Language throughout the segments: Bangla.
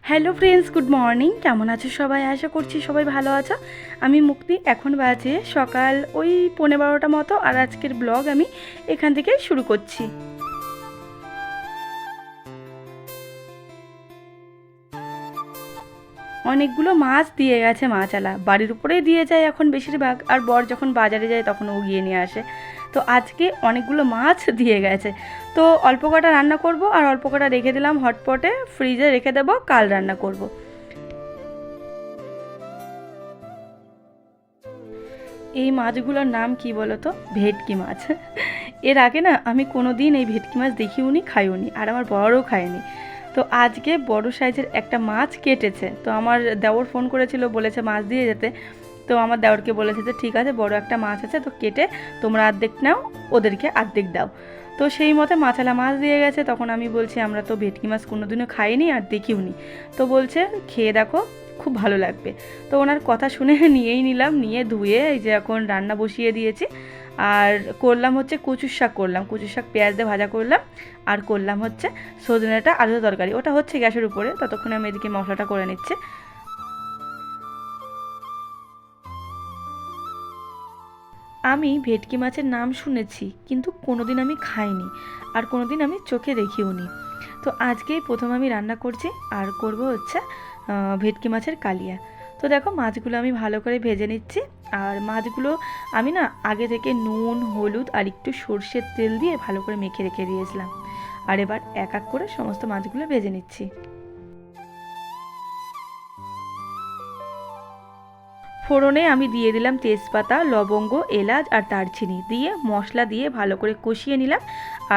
Hello friends, good morning. কেমন আছো সবাই? আশা করছি সবাই ভালো আছো। আমি মুক্তি। এখন বাজে সকাল ওই 11:15 মতো, আর আজকের ব্লগ আমি এখান থেকে শুরু করছি। অনেকগুলো মাছ দিয়ে গেছে মাছালা, বাড়ির উপরেই দিয়ে যায় এখন বেশিরভাগ, আর বর যখন বাজারে যায় তখন ও গিয়ে নিয়ে আসে। তো আজকে অনেকগুলো মাছ দিয়ে গেছে, তো অল্প কটা রান্না করব আর অল্প কটা রেখে দিলাম হটপটে, ফ্রিজে রেখে দেবো, কাল রান্না করব। এই মাছগুলোর নাম কি বলো তো? ভেটকি মাছ। এর আগে না আমি কোনো দিন এই ভেটকি মাছ দেখিওনি, খাইওনি, আর আমার বড়ও খায়নি। তো আজকে বড় সাইজের একটা মাছ কেটেছে, তো আমার দেওর ফোন করেছিল, বলেছে মাছ দিয়ে যেতে। তো আমার দেওরকে বলেছে যে ঠিক আছে, বড় একটা মাছ আছে, তো কেটে তোমরা অর্ধেক নাও, ওদেরকে অর্ধেক দাও। তো সেই মতে মাছালা মাছ দিয়ে গেছে। তখন আমি বলছি আমরা তো ভেটকি মাছ কোনোদিনও খাইনি আর দেখিওনি। তো বলছে খেয়ে দেখো, খুব ভালো লাগবে। তো ওনার কথা শুনে নিয়েই নিলাম, নিয়ে ধুয়ে এই যে এখন রান্না বসিয়ে দিয়েছি। আর করলাম হচ্ছে কচুর শাক, করলাম কচুর শাক পেঁয়াজ দিয়ে ভাজা করলাম, আর করলাম হচ্ছে সজনেটা আলুর তরকারি। ওটা হচ্ছে গ্যাসের উপরে, ততক্ষণে আমি এদিকে মশলাটা করে নিচ্ছি। আমি ভেটকি মাছের নাম শুনেছি, কিন্তু কোনোদিন আমি খাইনি, আর কোনোদিন আমি চোখে দেখিওনি। তো আজকেই প্রথম আমি রান্না করছি, আর করব হচ্ছে ভেটকি মাছের কালিয়া। তো দেখো মাছগুলো আমি ভালো করে ভেজে নিচ্ছি। আর মাছগুলো আমি না আগে থেকে নুন, হলুদ আর একটু সর্ষের তেল দিয়ে ভালো করে মেখে রেখে দিয়েছিলাম। আর এবার এক এক করে সমস্ত মাছগুলো ভেজে নিচ্ছি। ফোড়নে আমি দিয়ে দিলাম তেজপাতা, লবঙ্গ, এলাচ আর দারচিনি, দিয়ে মশলা দিয়ে ভালো করে কষিয়ে নিলাম।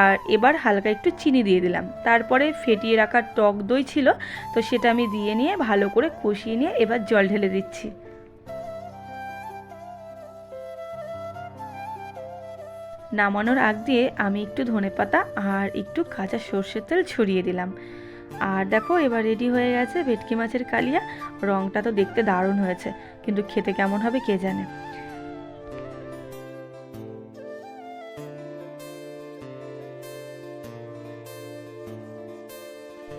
আর এবার হালকা একটু চিনি দিয়ে দিলাম। তারপরে ফেটিয়ে রাখা টক দই ছিল, তো সেটা আমি দিয়ে নিয়ে ভালো করে কষিয়ে নিয়ে এবার জল ঢেলে দিচ্ছি। নামানোর আগ দিয়ে আমি একটু ধনেপাতা আর একটু কাঁচা সর্ষের তেল ছড়িয়ে দিলাম। আর দেখো এবার রেডি হয়ে গেছে ভেটকি মাছের কালিয়া। রঙটা তো দেখতে দারুণ হয়েছে, কিন্তু খেতে কেমন হবে কে জানে।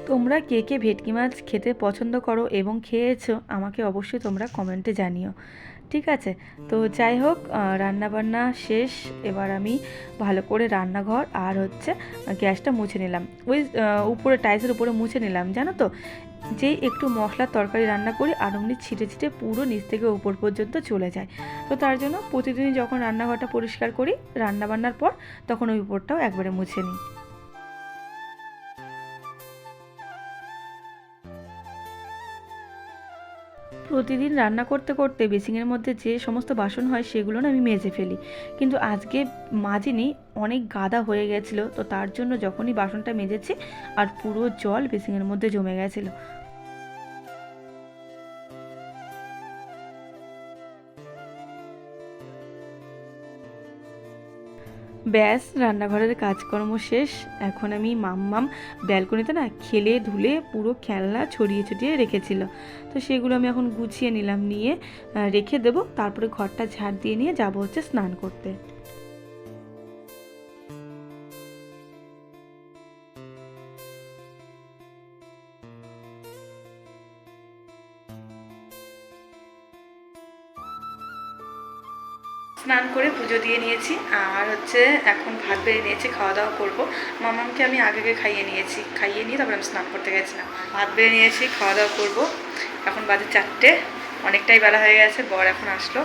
তোমরা কে কে ভেটকি মাছ খেতে পছন্দ করো এবং খেয়েছো, আমাকে অবশ্যই তোমরা কমেন্টে জানিও। ঠিক আছে, তো যাই হোক, রান্নাবান্না শেষ। এবার আমি ভালো করে রান্নাঘর আর হচ্ছে গ্যাসটা মুছে নিলাম। ওই উপরে টাইলসের উপরে মুছে নিলাম, জানো তো, যেই একটু মশলার তরকারি রান্না করি আর অমনি ছিটে ছিটে পুরো নিচ থেকে উপর পর্যন্ত চলে যায়। তো তার জন্য প্রতিদিন যখন রান্নাঘরটা পরিষ্কার করি রান্নাবান্নার পর, তখন ওই উপরটাও একবারে মুছে নিই। প্রতিদিন রান্না করতে করতে বেসিংয়ের মধ্যে যে সমস্ত বাসন হয় সেগুলো না আমি মেজে ফেলি, কিন্তু আজকে মাজিনি, অনেক গাদা হয়ে গেছিলো। তো তার জন্য যখনই বাসনটা মেজেছি আর পুরো জল বেসিংয়ের মধ্যে জমে গেছিলো। ব্যাস, রান্নাঘরের কাজকর্ম শেষ। এখন আমি মাম্মাম ব্যালকনিতে না খেলে ধুলে পুরো খেলনা ছড়িয়ে ছিটিয়ে রেখেছিল, তো সেগুলো আমি এখন গুছিয়ে নিলাম, নিয়ে রেখে দেবো। তারপরে ঘরটা ঝাড় দিয়ে নিয়ে যাব হচ্ছে স্নান করতে। স্নান করে পুজো দিয়ে নিয়েছি, আর হচ্ছে এখন ভাত বেড়ে নিয়েছি, খাওয়া দাওয়া করবো। মামামকে আমি আগে খাইয়ে নিয়েছি, খাইয়ে নিয়ে তারপরে আমি স্নান করতে গেছিলাম। ভাত বেড়ে নিয়েছি, খাওয়া দাওয়া করবো। এখন বাজে 4টে, অনেকটাই বেলা হয়ে গেছে, বর এখন আসলো।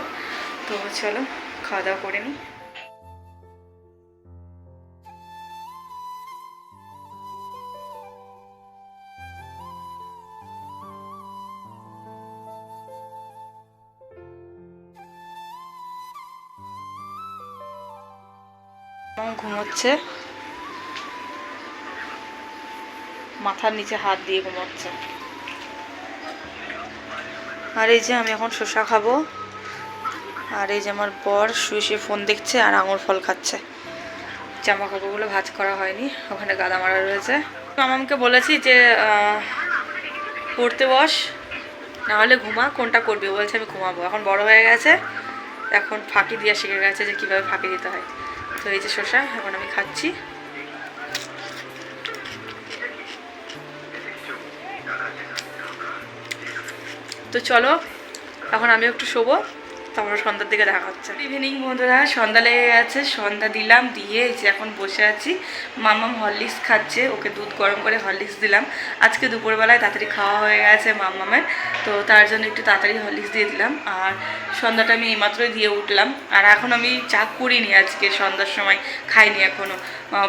তো চলো খাওয়া দাওয়া করে নিই। ঘুমোচ্ছে, মাথার নিচে হাত দিয়ে ঘুমোচ্ছে। আর এই যে আমি এখন শসা খাবো, আর এই যে আমার বর শুয়ে শুয়ে ফোন দেখছে আর আঙুর ফল খাচ্ছে। জামা কাপড়গুলো ভাঁজ করা হয়নি, ওখানে গাদা মারা রয়েছে। মামামকে বলেছি যে পড়তে বস, নাহলে ঘুমা, কোনটা করবি? বলছে আমি ঘুমাবো। এখন বড় হয়ে গেছে, এখন ফাঁকি দিয়ে শিখে গেছে যে কীভাবে ফাঁকি দিতে হয়। তো এই যে শসা এখন আমি খাচ্ছি। তো চলো এখন আমি একটু শোবো, তারপর সন্ধ্যার দিকে দেখা হচ্ছে। ইভিনিং বন্ধুরা, সন্ধ্যা লেগে গেছে, সন্ধ্যা দিলাম, দিয়ে এই যে এখন বসে আছি। মাম্মাম হরলিক্স খাচ্ছে, ওকে দুধ গরম করে হরলিক্স দিলাম। আজকে দুপুরবেলায় তাড়াতাড়ি খাওয়া হয়ে গেছে মাম্মামের, তো তার জন্য একটু তাড়াতাড়ি হরলিক্স দিয়ে দিলাম। আর সন্ধ্যাটা আমি এইমাত্রই দিয়ে উঠলাম। আর এখন আমি চা করিনি, আজকে সন্ধ্যার সময় খাইনি এখনও।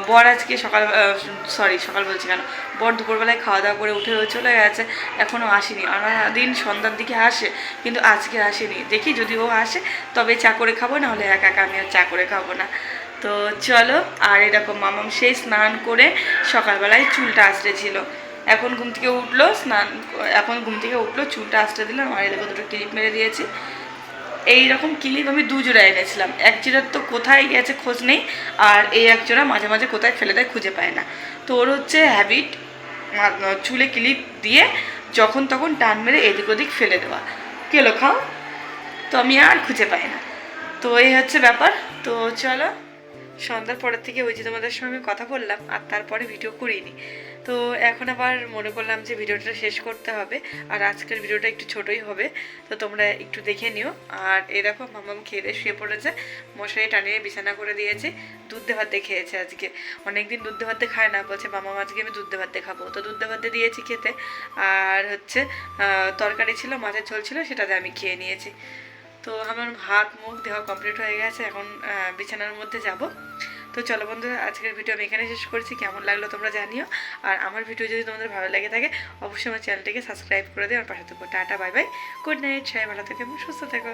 বর আজকে সকাল বলছি কেন, বর দুপুরবেলায় খাওয়া দাওয়া করে উঠে চলে গেছে, এখনও আসেনি। দিন সন্ধ্যার দিকে আসে, কিন্তু আজকে আসেনি। দেখি যদি ও আসে তবে চা করে খাবো, না হলে একা একা আমি আর চা করে খাবো না। তো চলো। আর এরকম মামাম সেই স্নান করে সকালবেলায় চুলটা আঁচড়েছিল, এখন ঘুম থেকে উঠলো, চুলটা আঁচড়ে দিলাম। আর এরকম দুটো ক্লিপ মেরে দিয়েছি। এইরকম ক্লিপ আমি 2 জোড়া এনেছিলাম, এক জোড়ার তো কোথায় গেছে খোঁজ নেই, আর এই এক জোড়া মাঝে মাঝে কোথায় ফেলে দেয় খুঁজে পায় না। তো ওর হচ্ছে হ্যাবিট চুলে ক্লিপ দিয়ে যখন তখন টান মেরে এদিক ওদিক ফেলে দেওয়া, কেলো খাও, তো আমি আর খুঁজে পাই না। তো এই হচ্ছে ব্যাপার। তো চলো, সন্ধ্যার পরের থেকে ওই যে তোমাদের সঙ্গে কথা বললাম, আর তারপরে ভিডিও করিনি। তো এখন আবার মনে করলাম যে ভিডিওটা শেষ করতে হবে, আর আজকের ভিডিওটা একটু ছোটই হবে, তো তোমরা একটু দেখে নিও। আর এরকম মামাম খেয়ে শুয়ে পড়েছে, মশারি টানিয়ে বিছানা করে দিয়েছি। দুধ ভাতে খেয়েছে আজকে, অনেকদিন দুধ ভাতে খায় না, বলছে মামাম আজকে আমি দুধ ভাতে খাবো, তো দুধ ভাতে দিয়েছি খেতে। আর হচ্ছে তরকারি ছিল, মাছের ঝোল ছিল, সেটাতে আমি খেয়ে নিয়েছি। তো আমার হাত মুখ দেওয়া কমপ্লিট হয়ে গেছে, এখন বিছানার মধ্যে যাব। তো চলো বন্ধুরা, আজকের ভিডিও আমি এখানে শেষ করছি। কেমন লাগলো তোমরা জানিও, আর আমার ভিডিও যদি তোমাদের ভালো লেগে থাকে অবশ্যই আমার চ্যানেলটিকে সাবস্ক্রাইব করে দিও, আমার পাশে থাকো। Tata, bye bye, good night, সবাই ভালো থেকো এবং সুস্থ থেকো।